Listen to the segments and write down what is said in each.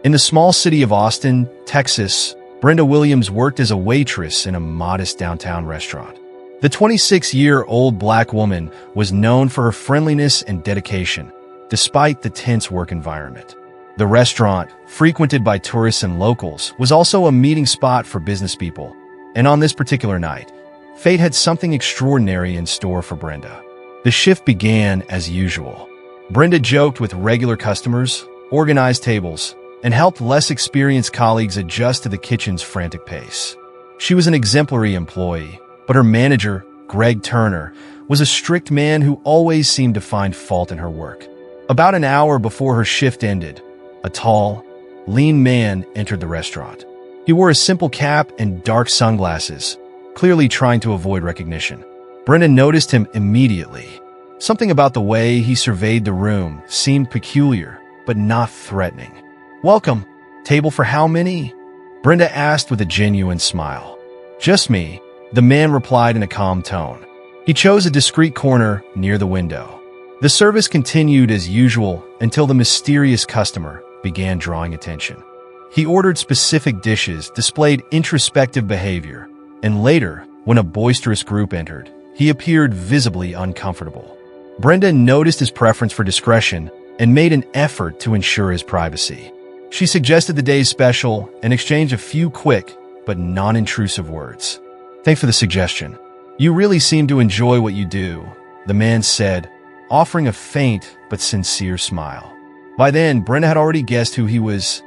In the small city of Austin, Texas, Brenda Williams worked as a waitress in a modest downtown restaurant. The 26-year-old black woman was known for her friendliness and dedication, despite the tense work environment. The restaurant, frequented by tourists and locals, was also a meeting spot for business people, and on this particular night, fate had something extraordinary in store for Brenda. The shift began as usual. Brenda joked with regular customers, organized tables, and helped less experienced colleagues adjust to the kitchen's frantic pace. She was an exemplary employee, but her manager, Greg Turner, was a strict man who always seemed to find fault in her work. About an hour before her shift ended, a tall, lean man entered the restaurant. He wore a simple cap and dark sunglasses, clearly trying to avoid recognition. Brenda noticed him immediately. Something about the way he surveyed the room seemed peculiar, but not threatening. "Welcome. Table for how many?" Brenda asked with a genuine smile. "Just me," the man replied in a calm tone. He chose a discreet corner near the window. The service continued as usual until the mysterious customer began drawing attention. He ordered specific dishes, displayed introspective behavior, and later, when a boisterous group entered, he appeared visibly uncomfortable. Brenda noticed his preference for discretion and made an effort to ensure his privacy. She suggested the day's special and exchanged a few quick but non-intrusive words. "Thanks for the suggestion. You really seem to enjoy what you do," the man said, offering a faint but sincere smile. By then, Brenda had already guessed who he was: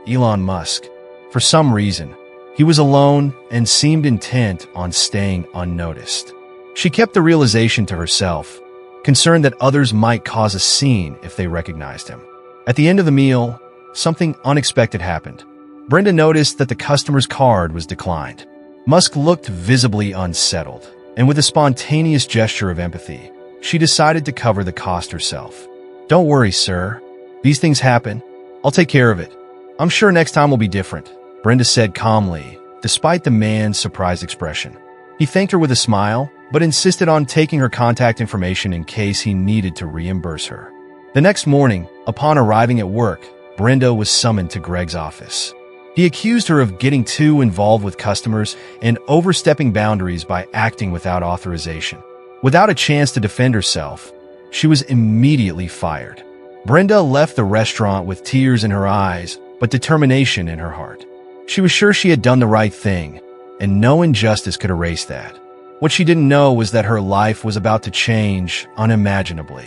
Elon Musk. For some reason, he was alone and seemed intent on staying unnoticed. She kept the realization to herself, concerned that others might cause a scene if they recognized him. At the end of the meal, something unexpected happened. Brenda noticed that the customer's card was declined. Musk looked visibly unsettled, and with a spontaneous gesture of empathy, she decided to cover the cost herself. "Don't worry, sir. These things happen. I'll take care of it. I'm sure next time will be different," Brenda said calmly, despite the man's surprised expression. He thanked her with a smile, but insisted on taking her contact information in case he needed to reimburse her. The next morning, upon arriving at work, Brenda was summoned to Greg's office. He accused her of getting too involved with customers and overstepping boundaries by acting without authorization. Without a chance to defend herself, she was immediately fired. Brenda left the restaurant with tears in her eyes, but determination in her heart. She was sure she had done the right thing, and no injustice could erase that. What she didn't know was that her life was about to change unimaginably.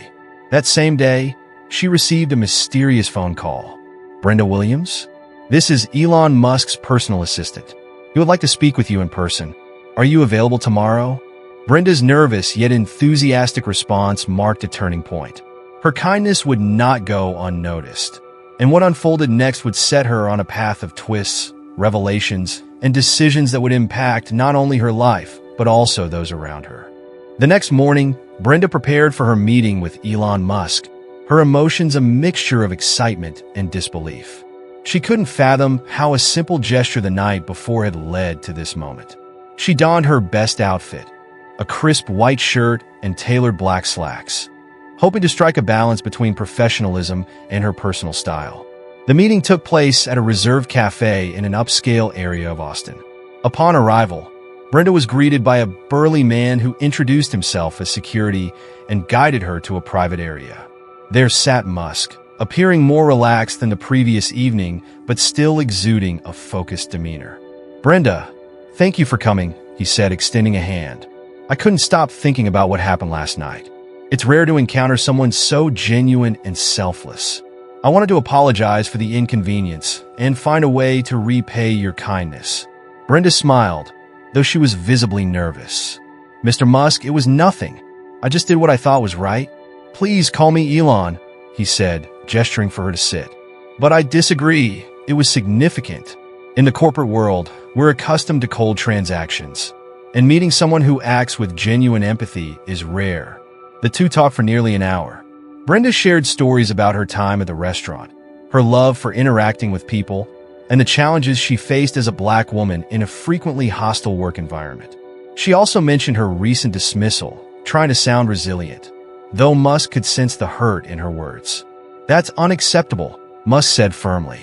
That same day, she received a mysterious phone call. "Brenda Williams? This is Elon Musk's personal assistant. He would like to speak with you in person. Are you available tomorrow?" Brenda's nervous yet enthusiastic response marked a turning point. Her kindness would not go unnoticed, and what unfolded next would set her on a path of twists, revelations, and decisions that would impact not only her life, but also those around her. The next morning, Brenda prepared for her meeting with Elon Musk, her emotions a mixture of excitement and disbelief. She couldn't fathom how a simple gesture the night before had led to this moment. She donned her best outfit, a crisp white shirt and tailored black slacks, hoping to strike a balance between professionalism and her personal style. The meeting took place at a reserved cafe in an upscale area of Austin. Upon arrival, Brenda was greeted by a burly man who introduced himself as security and guided her to a private area. There sat Musk, appearing more relaxed than the previous evening, but still exuding a focused demeanor. "Brenda, thank you for coming," he said, extending a hand. "I couldn't stop thinking about what happened last night. It's rare to encounter someone so genuine and selfless. I wanted to apologize for the inconvenience and find a way to repay your kindness." Brenda smiled, though she was visibly nervous. "Mr. Musk, it was nothing. I just did what I thought was right. Please call me Elon," he said, gesturing for her to sit. "But I disagree. It was significant. In the corporate world, we're accustomed to cold transactions, and meeting someone who acts with genuine empathy is rare." The two talked for nearly an hour. Brenda shared stories about her time at the restaurant, her love for interacting with people, and the challenges she faced as a black woman in a frequently hostile work environment. She also mentioned her recent dismissal, trying to sound resilient, though Musk could sense the hurt in her words. "That's unacceptable," Musk said firmly.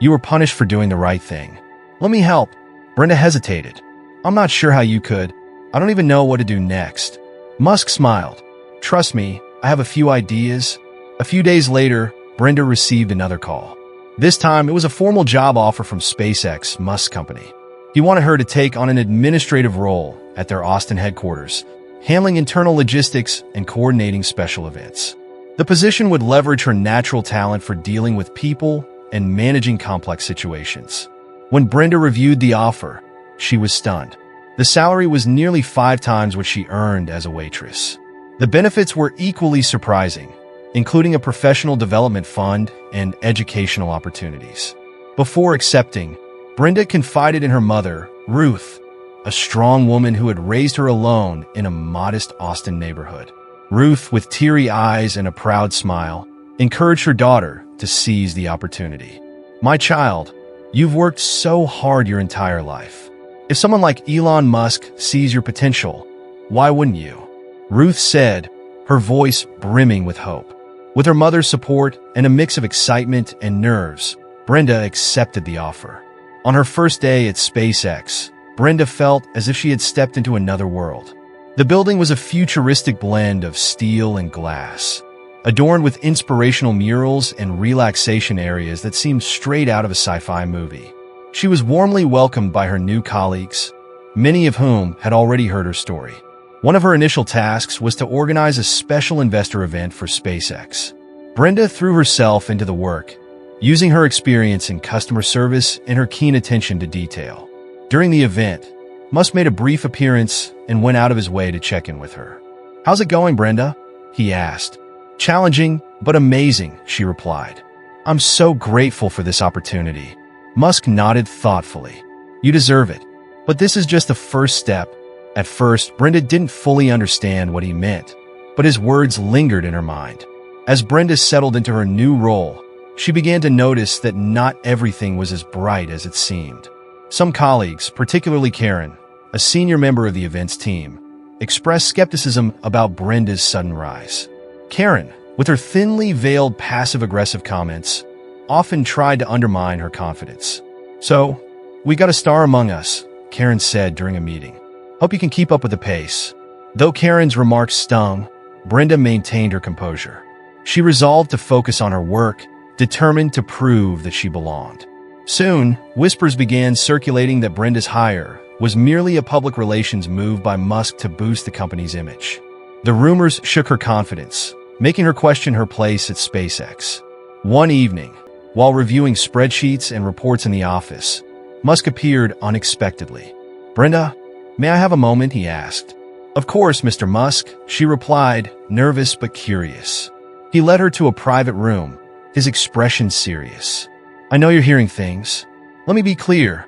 You were punished for doing the right thing. Let me help. Brenda hesitated. I'm not sure how you could. I don't even know what to do next. Musk smiled. Trust me, I have a few ideas. A few days later, Brenda received another call. This time, it was a formal job offer from SpaceX, Musk's company. He wanted her to take on an administrative role at their Austin headquarters, handling internal logistics and coordinating special events. The position would leverage her natural talent for dealing with people and managing complex situations. When Brenda reviewed the offer, she was stunned. The salary was nearly 5 times what she earned as a waitress. The benefits were equally surprising, including a professional development fund and educational opportunities. Before accepting, Brenda confided in her mother, Ruth, a strong woman who had raised her alone in a modest Austin neighborhood. Ruth, with teary eyes and a proud smile, encouraged her daughter to seize the opportunity. My child, you've worked so hard your entire life. If someone like Elon Musk sees your potential, why wouldn't you? Ruth said, her voice brimming with hope. With her mother's support and a mix of excitement and nerves, Brenda accepted the offer. On her first day at SpaceX, Brenda felt as if she had stepped into another world. The building was a futuristic blend of steel and glass, adorned with inspirational murals and relaxation areas that seemed straight out of a sci-fi movie. She was warmly welcomed by her new colleagues, many of whom had already heard her story. One of her initial tasks was to organize a special investor event for SpaceX. Brenda threw herself into the work, using her experience in customer service and her keen attention to detail. During the event, Musk made a brief appearance and went out of his way to check in with her. How's it going, Brenda? He asked. Challenging, but amazing, she replied. I'm so grateful for this opportunity. Musk nodded thoughtfully. You deserve it. But this is just the first step. At first, Brenda didn't fully understand what he meant, but his words lingered in her mind. As Brenda settled into her new role, she began to notice that not everything was as bright as it seemed. Some colleagues, particularly Karen, a senior member of the events team, expressed skepticism about Brenda's sudden rise. Karen, with her thinly veiled passive-aggressive comments, often tried to undermine her confidence. So, we got a star among us, Karen said during a meeting. Hope you can keep up with the pace. Though Karen's remarks stung, Brenda maintained her composure. She resolved to focus on her work, determined to prove that she belonged. Soon, whispers began circulating that Brenda's hire was merely a public relations move by Musk to boost the company's image. The rumors shook her confidence, making her question her place at SpaceX. One evening, while reviewing spreadsheets and reports in the office, Musk appeared unexpectedly. Brenda, may I have a moment? He asked. Of course, Mr. Musk, she replied, nervous but curious. He led her to a private room, his expression serious. I know you're hearing things. Let me be clear.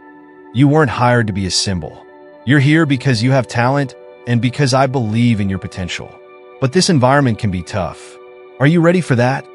You weren't hired to be a symbol. You're here because you have talent and because I believe in your potential. But this environment can be tough. Are you ready for that?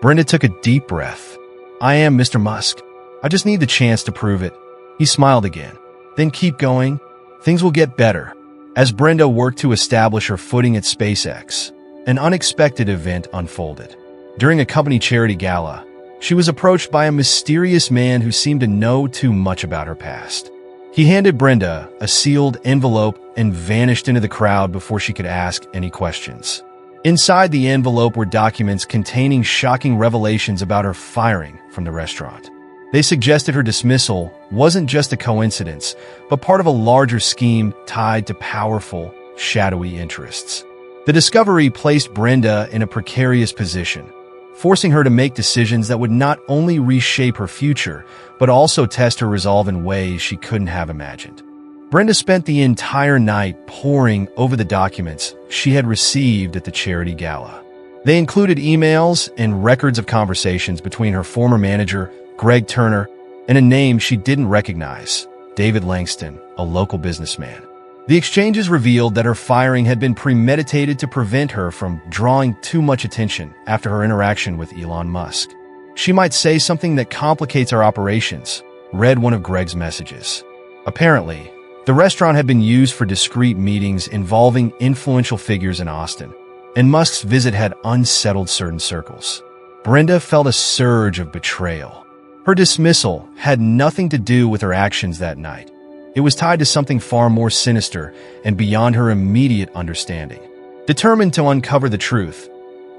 Brenda took a deep breath. I am, Mr. Musk. I just need the chance to prove it. He smiled again. Then keep going. Things will get better. As Brenda worked to establish her footing at SpaceX, an unexpected event unfolded. During a company charity gala, she was approached by a mysterious man who seemed to know too much about her past. He handed Brenda a sealed envelope and vanished into the crowd before she could ask any questions. Inside the envelope were documents containing shocking revelations about her firing from the restaurant. They suggested her dismissal wasn't just a coincidence, but part of a larger scheme tied to powerful, shadowy interests. The discovery placed Brenda in a precarious position, forcing her to make decisions that would not only reshape her future, but also test her resolve in ways she couldn't have imagined. Brenda spent the entire night poring over the documents she had received at the charity gala. They included emails and records of conversations between her former manager, Greg Turner, and a name she didn't recognize, David Langston, a local businessman. The exchanges revealed that her firing had been premeditated to prevent her from drawing too much attention after her interaction with Elon Musk. She might say something that complicates our operations, read one of Greg's messages. Apparently, the restaurant had been used for discreet meetings involving influential figures in Austin, and Musk's visit had unsettled certain circles. Brenda felt a surge of betrayal. Her dismissal had nothing to do with her actions that night. It was tied to something far more sinister and beyond her immediate understanding. Determined to uncover the truth,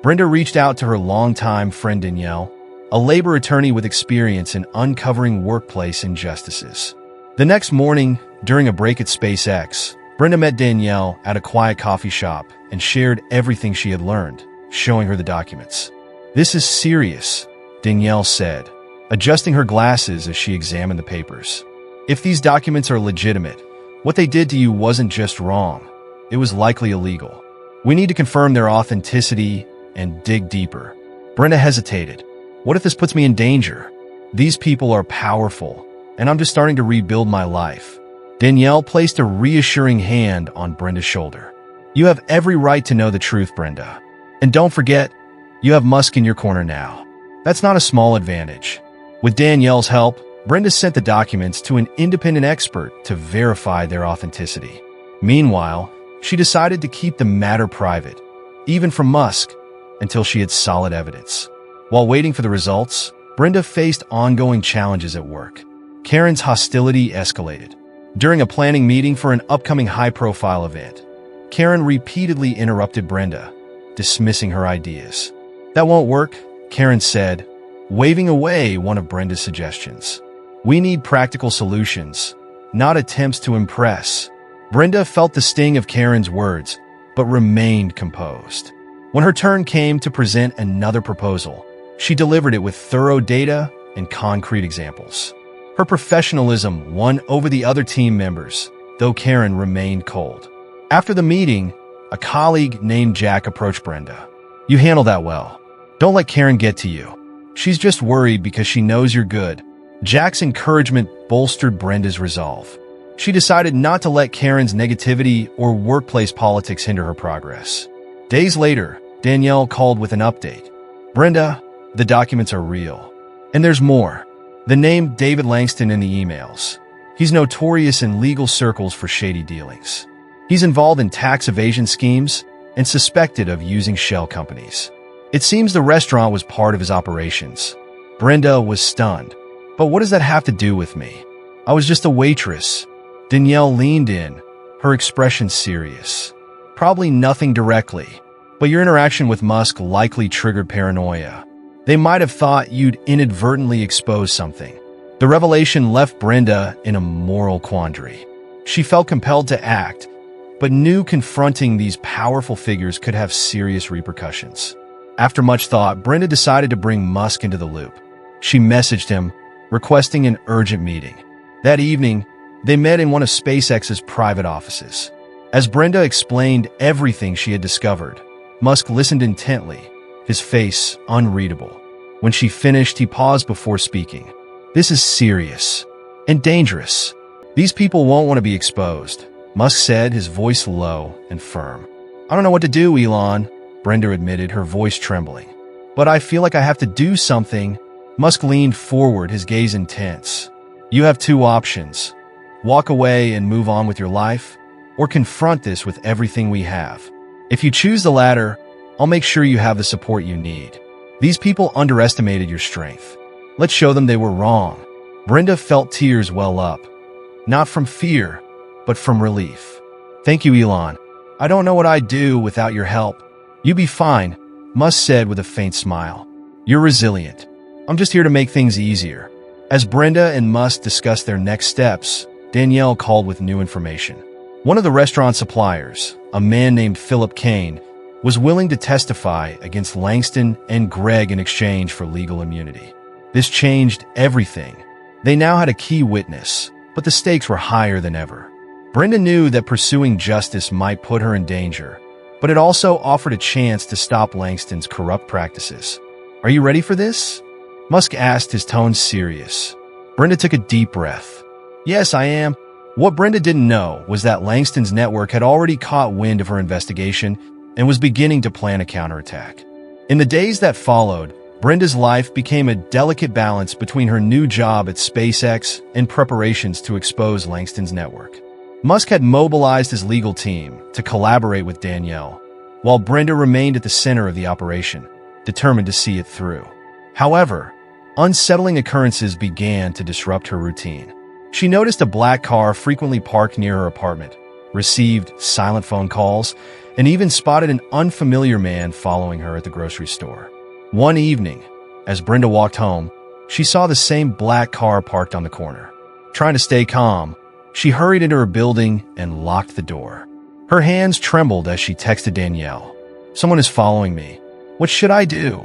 Brenda reached out to her longtime friend Danielle, a labor attorney with experience in uncovering workplace injustices. The next morning, during a break at SpaceX, Brenda met Danielle at a quiet coffee shop and shared everything she had learned, showing her the documents. "This is serious," Danielle said, adjusting her glasses as she examined the papers. "If these documents are legitimate, what they did to you wasn't just wrong. It was likely illegal. We need to confirm their authenticity and dig deeper." Brenda hesitated. "What if this puts me in danger? These people are powerful, and I'm just starting to rebuild my life." Danielle placed a reassuring hand on Brenda's shoulder. "You have every right to know the truth, Brenda. And don't forget, you have Musk in your corner now. That's not a small advantage." With Danielle's help, Brenda sent the documents to an independent expert to verify their authenticity. Meanwhile, she decided to keep the matter private, even from Musk, until she had solid evidence. While waiting for the results, Brenda faced ongoing challenges at work. Karen's hostility escalated. During a planning meeting for an upcoming high-profile event, Karen repeatedly interrupted Brenda, dismissing her ideas. "That won't work," Karen said, waving away one of Brenda's suggestions. "We need practical solutions, not attempts to impress." Brenda felt the sting of Karen's words, but remained composed. When her turn came to present another proposal, she delivered it with thorough data and concrete examples. Her professionalism won over the other team members, though Karen remained cold. After the meeting, a colleague named Jack approached Brenda. "You handle that well. Don't let Karen get to you. She's just worried because she knows you're good." Jack's encouragement bolstered Brenda's resolve. She decided not to let Karen's negativity or workplace politics hinder her progress. Days later, Danielle called with an update. "Brenda, the documents are real. And there's more." The name David Langston in the emails. He's notorious in legal circles for shady dealings. He's involved in tax evasion schemes and suspected of using shell companies. It seems the restaurant was part of his operations. Brenda was stunned. "But what does that have to do with me? I was just a waitress." Danielle leaned in, her expression serious. "Probably nothing directly, but your interaction with Musk likely triggered paranoia. They might have thought you'd inadvertently exposed something." The revelation left Brenda in a moral quandary. She felt compelled to act, but knew confronting these powerful figures could have serious repercussions. After much thought, Brenda decided to bring Musk into the loop. She messaged him, requesting an urgent meeting. That evening, they met in one of SpaceX's private offices. As Brenda explained everything she had discovered, Musk listened intently, his face unreadable. When she finished, he paused before speaking. "This is serious and dangerous. These people won't want to be exposed," Musk said, his voice low and firm. "I don't know what to do, Elon," Brenda admitted, her voice trembling. "But I feel like I have to do something." Musk leaned forward, his gaze intense. "You have two options. Walk away and move on with your life, or confront this with everything we have. If you choose the latter, I'll make sure you have the support you need. These people underestimated your strength. Let's show them they were wrong." Brenda felt tears well up, not from fear, but from relief. "Thank you, Elon. I don't know what I'd do without your help." "You be fine," Musk said with a faint smile. "You're resilient. I'm just here to make things easier." As Brenda and Musk discussed their next steps, Danielle called with new information. One of the restaurant suppliers, a man named Philip Kane, was willing to testify against Langston and Greg in exchange for legal immunity. This changed everything. They now had a key witness, but the stakes were higher than ever. Brenda knew that pursuing justice might put her in danger, but it also offered a chance to stop Langston's corrupt practices. "Are you ready for this?" Musk asked, his tone serious. Brenda took a deep breath. "Yes, I am." What Brenda didn't know was that Langston's network had already caught wind of her investigation and was beginning to plan a counterattack. In the days that followed, Brenda's life became a delicate balance between her new job at SpaceX and preparations to expose Langston's network. Musk had mobilized his legal team to collaborate with Danielle, while Brenda remained at the center of the operation, determined to see it through. However, Unsettling occurrences began to disrupt her routine. She noticed a black car frequently parked near her apartment, received silent phone calls, and even spotted an unfamiliar man following her at the grocery store. One evening, as Brenda walked home, she saw the same black car parked on the corner. Trying to stay calm, she hurried into her building and locked the door. Her hands trembled as she texted Danielle. "Someone is following me. What should I do?"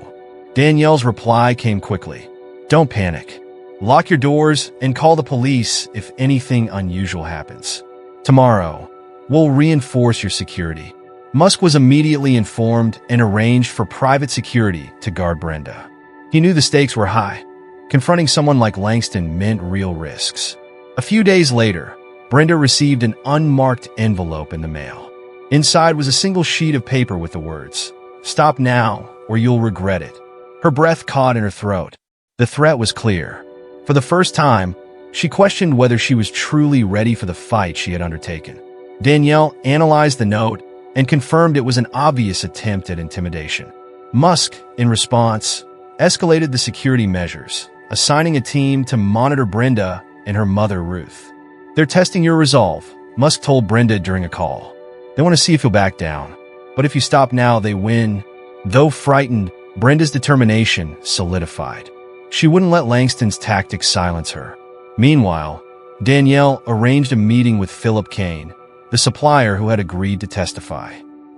Danielle's reply came quickly. "Don't panic. Lock your doors and call the police if anything unusual happens. Tomorrow, we'll reinforce your security." Musk was immediately informed and arranged for private security to guard Brenda. He knew the stakes were high. Confronting someone like Langston meant real risks. A few days later, Brenda received an unmarked envelope in the mail. Inside was a single sheet of paper with the words, "Stop now, or you'll regret it." Her breath caught in her throat. The threat was clear. For the first time, she questioned whether she was truly ready for the fight she had undertaken. Danielle analyzed the note and confirmed it was an obvious attempt at intimidation. Musk, in response, escalated the security measures, assigning a team to monitor Brenda and her mother, Ruth. "They're testing your resolve," Musk told Brenda during a call. "They want to see if you'll back down. But if you stop now, they win." Though frightened, Brenda's determination solidified. She wouldn't let Langston's tactics silence her. Meanwhile, Danielle arranged a meeting with Philip Kane, the supplier who had agreed to testify.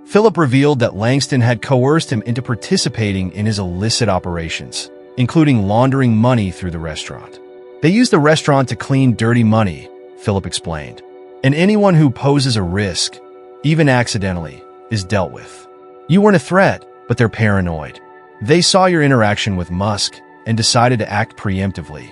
Philip revealed that Langston had coerced him into participating in his illicit operations, including laundering money through the restaurant. "They use the restaurant to clean dirty money," Philip explained. "And anyone who poses a risk, even accidentally, is dealt with. You weren't a threat, but they're paranoid. They saw your interaction with Musk and decided to act preemptively."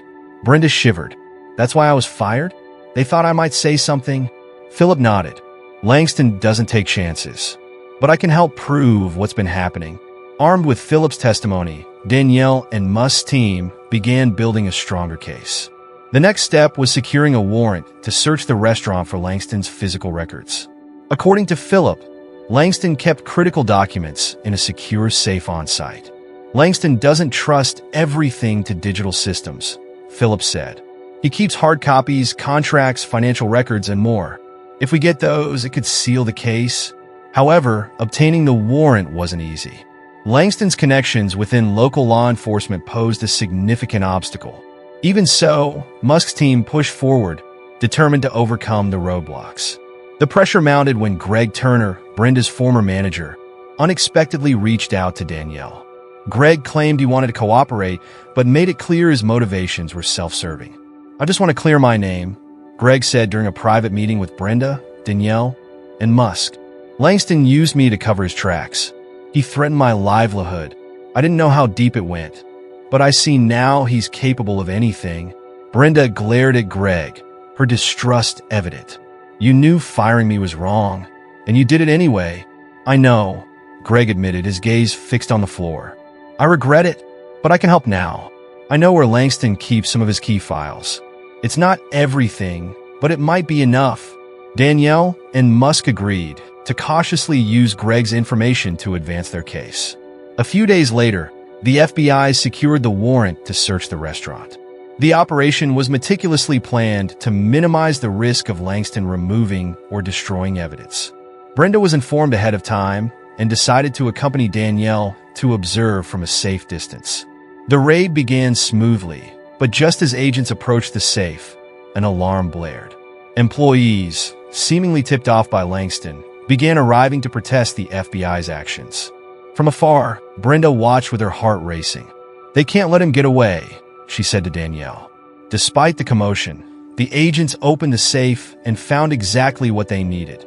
Brenda shivered. "That's why I was fired? They thought I might say something?" Philip nodded. "Langston doesn't take chances. But I can help prove what's been happening." Armed with Philip's testimony, Danielle and Musk's team began building a stronger case. The next step was securing a warrant to search the restaurant for Langston's physical records. According to Philip, Langston kept critical documents in a secure safe on site. "Langston doesn't trust everything to digital systems," Philip said. "He keeps hard copies, contracts, financial records, and more. If we get those, it could seal the case." However, obtaining the warrant wasn't easy. Langston's connections within local law enforcement posed a significant obstacle. Even so, Musk's team pushed forward, determined to overcome the roadblocks. The pressure mounted when Greg Turner, Brenda's former manager, unexpectedly reached out to Danielle. Greg claimed he wanted to cooperate, but made it clear his motivations were self-serving. "I just want to clear my name," Greg said during a private meeting with Brenda, Danielle, and Musk. "Langston used me to cover his tracks. He threatened my livelihood. I didn't know how deep it went, but I see now he's capable of anything." Brenda glared at Greg, her distrust evident. "You knew firing me was wrong, and you did it anyway." "I know," Greg admitted, his gaze fixed on the floor. "I regret it, but I can help now. I know where Langston keeps some of his key files. It's not everything, but it might be enough." Danielle and Musk agreed to cautiously use Greg's information to advance their case. A few days later, the FBI secured the warrant to search the restaurant. The operation was meticulously planned to minimize the risk of Langston removing or destroying evidence. Brenda was informed ahead of time and decided to accompany Danielle to observe from a safe distance. The raid began smoothly, but just as agents approached the safe, an alarm blared. Employees, seemingly tipped off by Langston, began arriving to protest the FBI's actions. From afar, Brenda watched with her heart racing. "They can't let him get away," she said to Danielle. Despite the commotion, the agents opened the safe and found exactly what they needed: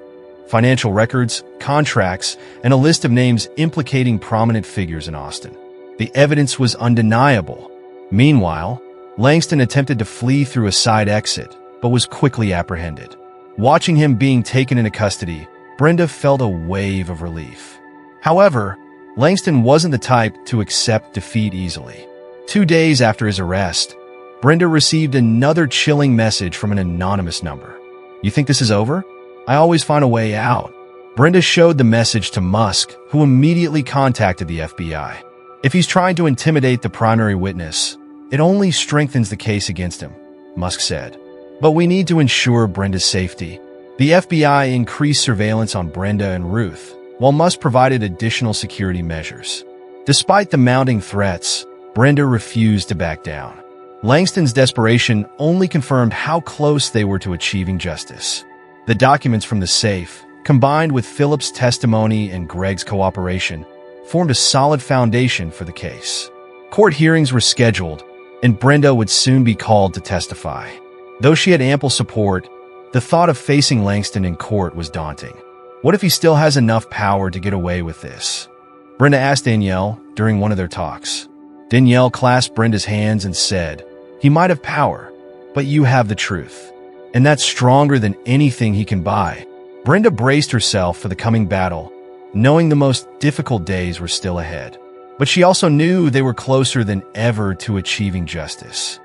financial records, contracts, and a list of names implicating prominent figures in Austin. The evidence was undeniable. Meanwhile, Langston attempted to flee through a side exit, but was quickly apprehended. Watching him being taken into custody, Brenda felt a wave of relief. However, Langston wasn't the type to accept defeat easily. 2 days after his arrest, Brenda received another chilling message from an anonymous number. "You think this is over? I always find a way out." Brenda showed the message to Musk, who immediately contacted the FBI. "If he's trying to intimidate the primary witness, It only strengthens the case against him, Musk said. But we need to ensure Brenda's safety. The FBI increased surveillance on Brenda and Ruth, while Musk provided additional security measures. Despite the mounting threats, Brenda refused to back down. Langston's desperation only confirmed how close they were to achieving justice. The documents from the safe, combined with Philip's testimony and Greg's cooperation, formed a solid foundation for the case. Court hearings were scheduled, and Brenda would soon be called to testify. Though she had ample support, the thought of facing Langston in court was daunting. What if he still has enough power to get away with this? Brenda asked Danielle during one of their talks. Danielle clasped Brenda's hands and said, "He might have power, but you have the truth. And that's stronger than anything he can buy." Brenda braced herself for the coming battle, knowing the most difficult days were still ahead. But she also knew they were closer than ever to achieving justice.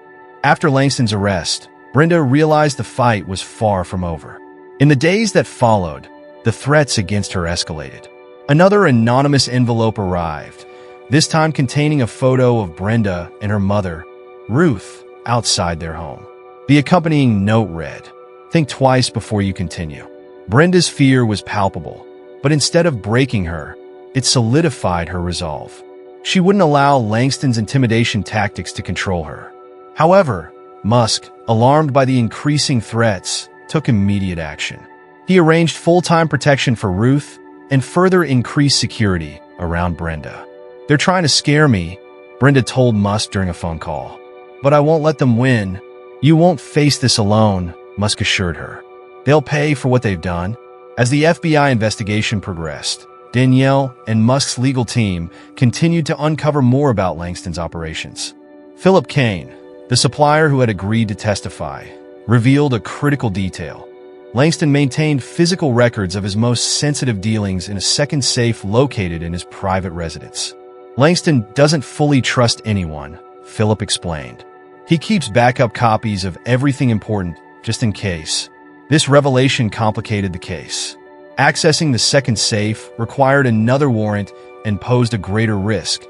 After Langston's arrest, Brenda realized the fight was far from over. In the days that followed, the threats against her escalated. Another anonymous envelope arrived, this time containing a photo of Brenda and her mother, Ruth, outside their home. The accompanying note read, "Think twice before you continue." Brenda's fear was palpable, but instead of breaking her, it solidified her resolve. She wouldn't allow Langston's intimidation tactics to control her. However, Musk, alarmed by the increasing threats, took immediate action. He arranged full-time protection for Ruth and further increased security around Brenda. "They're trying to scare me," Brenda told Musk during a phone call. "But I won't let them win." "You won't face this alone," Musk assured her. "They'll pay for what they've done." As the FBI investigation progressed, Danielle and Musk's legal team continued to uncover more about Langston's operations. Philip Kane, the supplier who had agreed to testify, revealed a critical detail. Langston maintained physical records of his most sensitive dealings in a second safe located in his private residence. "Langston doesn't fully trust anyone," Philip explained. "He keeps backup copies of everything important, just in case." This revelation complicated the case. Accessing the second safe required another warrant and posed a greater risk,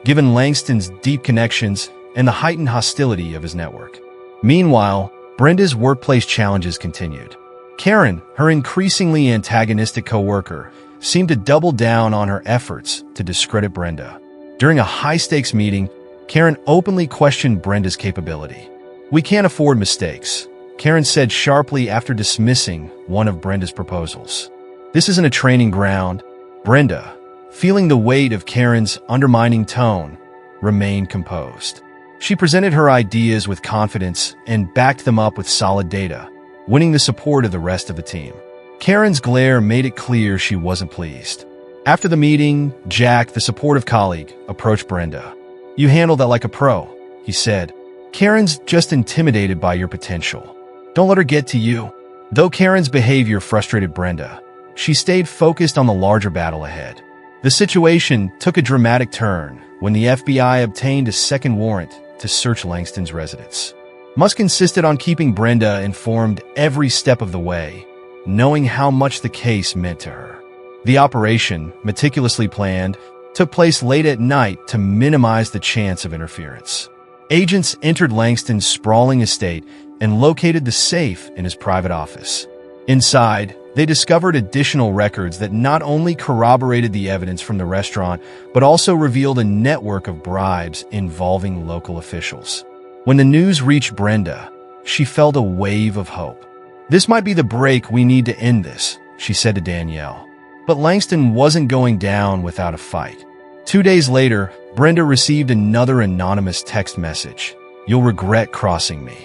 given Langston's deep connections and the heightened hostility of his network. Meanwhile, Brenda's workplace challenges continued. Karen, her increasingly antagonistic co-worker, seemed to double down on her efforts to discredit Brenda. During a high-stakes meeting, Karen openly questioned Brenda's capability. "We can't afford mistakes," Karen said sharply after dismissing one of Brenda's proposals. "This isn't a training ground." Brenda, feeling the weight of Karen's undermining tone, remained composed. She presented her ideas with confidence and backed them up with solid data, winning the support of the rest of the team. Karen's glare made it clear she wasn't pleased. After the meeting, Jack, the supportive colleague, approached Brenda. "You handled that like a pro," he said. "Karen's just intimidated by your potential. Don't let her get to you." Though Karen's behavior frustrated Brenda, she stayed focused on the larger battle ahead. The situation took a dramatic turn when the FBI obtained a second warrant to search Langston's residence. Musk insisted on keeping Brenda informed every step of the way, knowing how much the case meant to her. The operation, meticulously planned, took place late at night to minimize the chance of interference. Agents entered Langston's sprawling estate and located the safe in his private office. Inside, they discovered additional records that not only corroborated the evidence from the restaurant, but also revealed a network of bribes involving local officials. When the news reached Brenda, she felt a wave of hope. "This might be the break we need to end this," she said to Danielle. But Langston wasn't going down without a fight. 2 days later, Brenda received another anonymous text message. "You'll regret crossing me.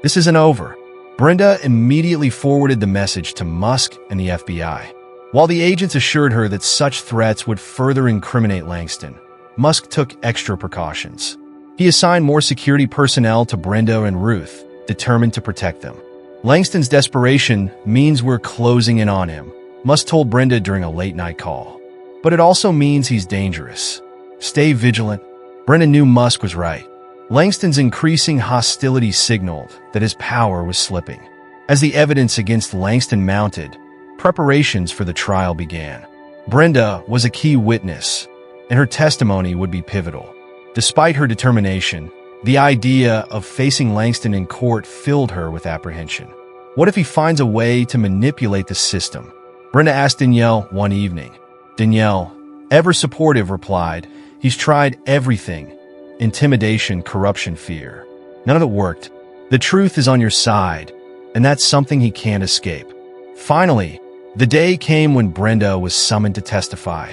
This isn't over." Brenda immediately forwarded the message to Musk and the FBI. While the agents assured her that such threats would further incriminate Langston, Musk took extra precautions. He assigned more security personnel to Brenda and Ruth, determined to protect them. "Langston's desperation means we're closing in on him," Musk told Brenda during a late-night call. "But it also means he's dangerous. Stay vigilant." Brenda knew Musk was right. Langston's increasing hostility signaled that his power was slipping. As the evidence against Langston mounted, preparations for the trial began. Brenda was a key witness, and her testimony would be pivotal. Despite her determination, The idea of facing Langston in court filled her with apprehension. What if he finds a way to manipulate the system? Brenda asked Danielle one evening. Danielle, ever supportive, replied, "He's tried everything. Intimidation, corruption, fear. None of it worked. The truth is on your side, and that's something he can't escape." Finally, the day came when Brenda was summoned to testify.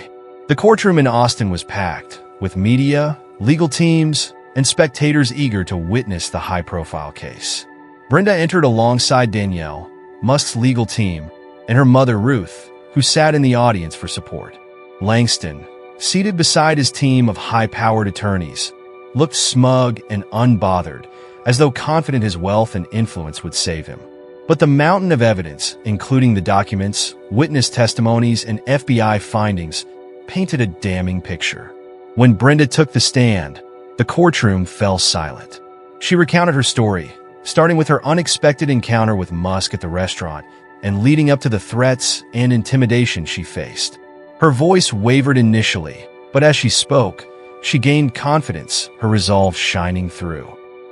The courtroom in Austin was packed, with media, legal teams, and spectators eager to witness the high-profile case. Brenda entered alongside Danielle, Musk's legal team, and her mother Ruth, who sat in the audience for support. Langston, seated beside his team of high-powered attorneys, looked smug and unbothered, as though confident his wealth and influence would save him. But the mountain of evidence, including the documents, witness testimonies, and FBI findings, painted a damning picture. When Brenda took the stand, the courtroom fell silent. She recounted her story, starting with her unexpected encounter with Musk at the restaurant and leading up to the threats and intimidation she faced. Her voice wavered initially, but as she spoke, she gained confidence, her resolve shining through.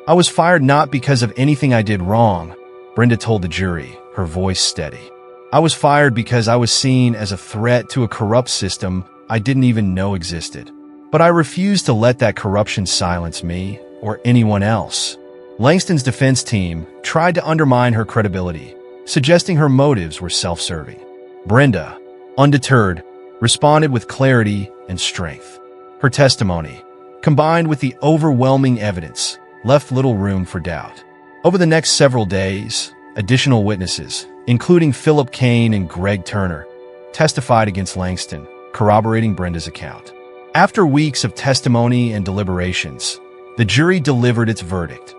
"I was fired not because of anything I did wrong," Brenda told the jury, her voice steady. "I was fired because I was seen as a threat to a corrupt system I didn't even know existed. But I refused to let that corruption silence me or anyone else." Langston's defense team tried to undermine her credibility, suggesting her motives were self-serving. Brenda, undeterred, responded with clarity and strength. Her testimony, combined with the overwhelming evidence, left little room for doubt. Over the next several days, additional witnesses, including Philip Kane and Greg Turner, testified against Langston, corroborating Brenda's account. After weeks of testimony and deliberations, the jury delivered its verdict.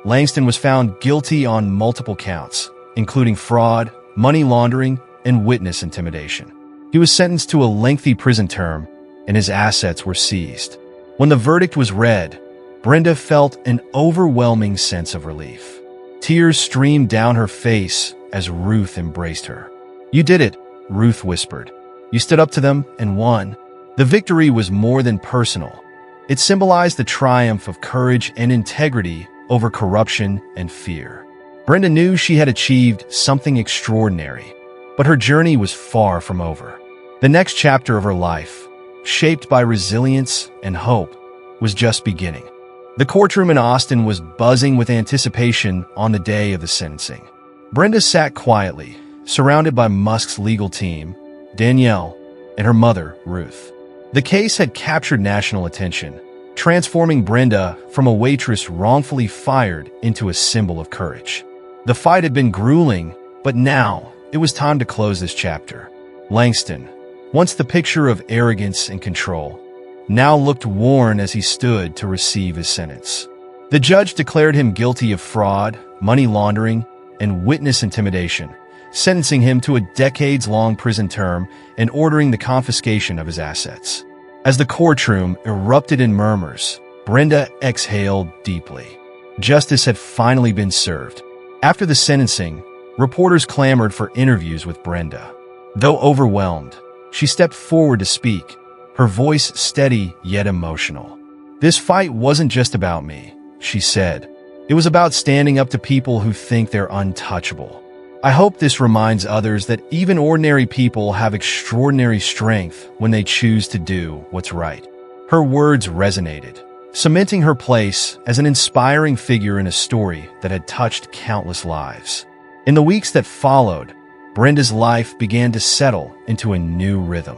Langston was found guilty on multiple counts, including fraud, money laundering, and witness intimidation. He was sentenced to a lengthy prison term, and his assets were seized. When the verdict was read, Brenda felt an overwhelming sense of relief. Tears streamed down her face as Ruth embraced her. "You did it," Ruth whispered. "You stood up to them and won." The victory was more than personal. It symbolized the triumph of courage and integrity over corruption and fear. Brenda knew she had achieved something extraordinary, but her journey was far from over. The next chapter of her life, shaped by resilience and hope, was just beginning. The courtroom in Austin was buzzing with anticipation on the day of the sentencing. Brenda sat quietly, surrounded by Musk's legal team, Danielle, and her mother, Ruth. The case had captured national attention, transforming Brenda from a waitress wrongfully fired into a symbol of courage. The fight had been grueling, but now it was time to close this chapter. Langston, once the picture of arrogance and control, now looked worn as he stood to receive his sentence. The judge declared him guilty of fraud, money laundering, and witness intimidation, sentencing him to a decades-long prison term and ordering the confiscation of his assets. As the courtroom erupted in murmurs, Brenda exhaled deeply. Justice had finally been served. After the sentencing, reporters clamored for interviews with Brenda. Though overwhelmed, she stepped forward to speak, her voice steady yet emotional. "This fight wasn't just about me," she said. "It was about standing up to people who think they're untouchable. I hope this reminds others that even ordinary people have extraordinary strength when they choose to do what's right." Her words resonated, cementing her place as an inspiring figure in a story that had touched countless lives. In the weeks that followed, Brenda's life began to settle into a new rhythm.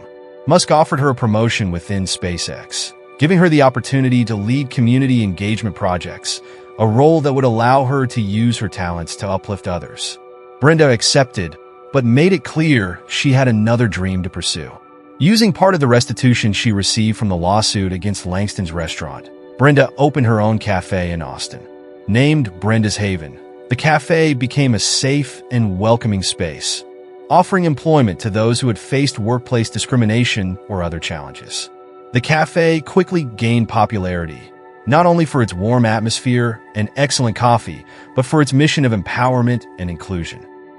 Musk offered her a promotion within SpaceX, giving her the opportunity to lead community engagement projects, a role that would allow her to use her talents to uplift others. Brenda accepted, but made it clear she had another dream to pursue. Using part of the restitution she received from the lawsuit against Langston's restaurant, Brenda opened her own cafe in Austin. Named Brenda's Haven, the cafe became a safe and welcoming space, offering employment to those who had faced workplace discrimination or other challenges. The cafe quickly gained popularity, not only for its warm atmosphere and excellent coffee, but for its mission of empowerment and inclusion.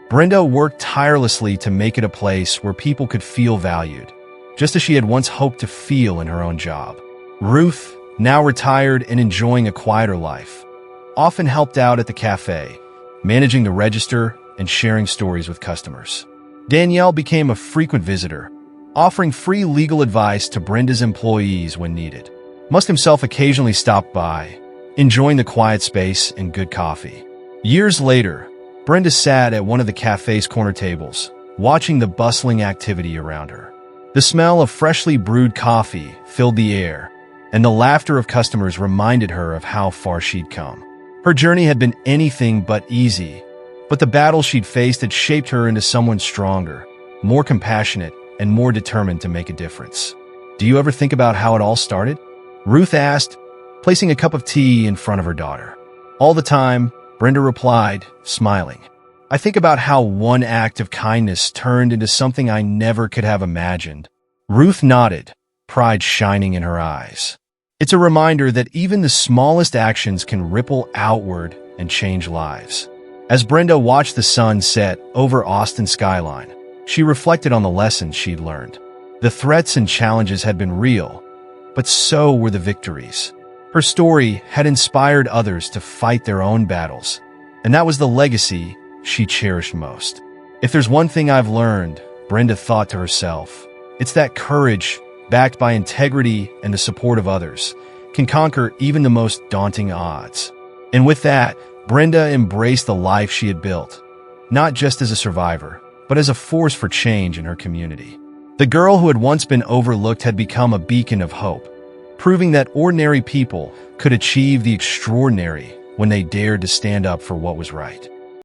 Brenda worked tirelessly to make it a place where people could feel valued, just as she had once hoped to feel in her own job. Ruth, now retired and enjoying a quieter life, often helped out at the cafe, managing the register and sharing stories with customers. Danielle became a frequent visitor, offering free legal advice to Brenda's employees when needed. Musk himself occasionally stopped by, enjoying the quiet space and good coffee. Years later, Brenda sat at one of the cafe's corner tables, watching the bustling activity around her. The smell of freshly brewed coffee filled the air, and the laughter of customers reminded her of how far she'd come. Her journey had been anything but easy, but the battles she'd faced had shaped her into someone stronger, more compassionate, and more determined to make a difference. Do you ever think about how it all started? Ruth asked, placing a cup of tea in front of her daughter. All the time, Brenda replied, smiling. I think about how one act of kindness turned into something I never could have imagined. Ruth nodded, pride shining in her eyes. It's a reminder that even the smallest actions can ripple outward and change lives. As Brenda watched the sun set over Austin's skyline, she reflected on the lessons she'd learned. The threats and challenges had been real, but so were the victories. Her story had inspired others to fight their own battles, and that was the legacy she cherished most. If there's one thing I've learned, Brenda thought to herself, it's that courage, backed by integrity and the support of others, can conquer even the most daunting odds. And with that, Brenda embraced the life she had built, not just as a survivor, but as a force for change in her community. The girl who had once been overlooked had become a beacon of hope, proving that ordinary people could achieve the extraordinary when they dared to stand up for what was right.